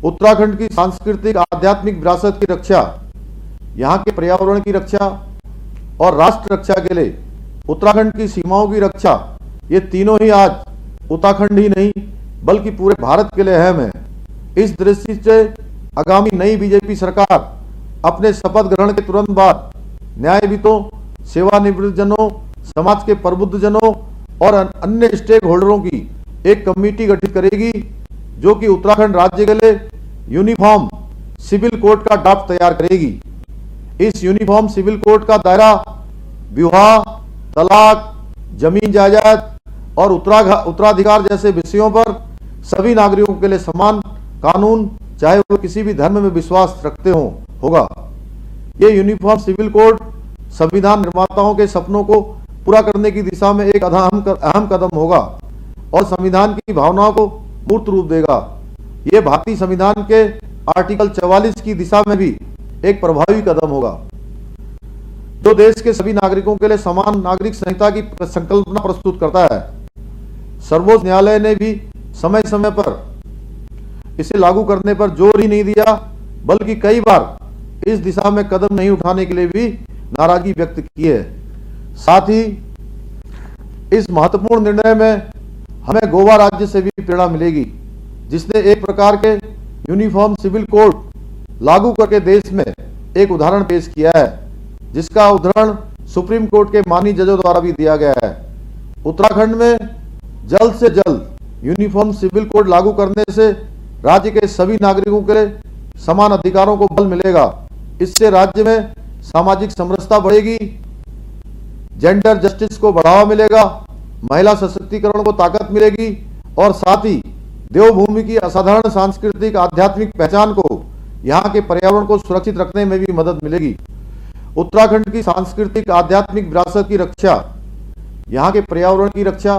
उत्तराखंड की सांस्कृतिक आध्यात्मिक विरासत की रक्षा, यहाँ के पर्यावरण की रक्षा और राष्ट्र रक्षा के लिए उत्तराखंड की सीमाओं की रक्षा, ये तीनों ही आज उत्तराखंड ही नहीं बल्कि पूरे भारत के लिए अहम है। इस दृष्टि से आगामी नई बीजेपी सरकार अपने शपथ ग्रहण के तुरंत बाद न्यायविदों, सेवानिवृत्त जनों, समाज के प्रबुद्ध जनों और अन्य स्टेक होल्डरों की एक कमेटी गठित करेगी जो कि उत्तराखंड राज्य के लिए यूनिफॉर्म सिविल कोड का ड्राफ्ट तैयार करेगी। इस यूनिफॉर्म सिविल कोड का दायरा विवाह, तलाक, जमीन जायदाद और उत्तराधिकार जैसे विषयों पर सभी नागरिकों के लिए समान कानून, चाहे वो किसी भी धर्म में विश्वास रखते हो, होगा। ये यूनिफॉर्म सिविल कोड संविधान निर्माताओं के सपनों को पूरा करने की दिशा में एक अहम कदम होगा और संविधान की भावनाओं को मूर्त रूप देगा। ये भारतीय संविधान के आर्टिकल 44 की दिशा में भी एक प्रभावी कदम होगा जो देश के सभी नागरिकों के लिए समान नागरिक संहिता की संकल्पना प्रस्तुत करता है। सर्वोच्च न्यायालय ने भी समय समय पर इसे लागू करने पर जोर ही नहीं दिया, बल्कि कई बार इस दिशा में कदम नहीं उठाने के लिए भी नाराजगी व्यक्त की है। साथ ही इस महत्वपूर्ण निर्णय में हमें गोवा राज्य से भी प्रेरणा मिलेगी, जिसने एक प्रकार के यूनिफॉर्म सिविल कोड लागू करके देश में एक उदाहरण पेश किया है, जिसका उदाहरण सुप्रीम कोर्ट के माननीय जजों द्वारा भी दिया गया है। उत्तराखंड में जल्द से जल्द यूनिफॉर्म सिविल कोड लागू करने से राज्य के सभी नागरिकों के लिए समान अधिकारों को बल मिलेगा। इससे राज्य में सामाजिक समरसता बढ़ेगी, जेंडर जस्टिस को बढ़ावा मिलेगा, महिला सशक्तिकरण को ताकत मिलेगी और साथ ही देवभूमि की असाधारण सांस्कृतिक आध्यात्मिक पहचान को, यहाँ के पर्यावरण को सुरक्षित रखने में भी मदद मिलेगी। उत्तराखंड की सांस्कृतिक आध्यात्मिक विरासत की रक्षा, यहाँ के पर्यावरण की रक्षा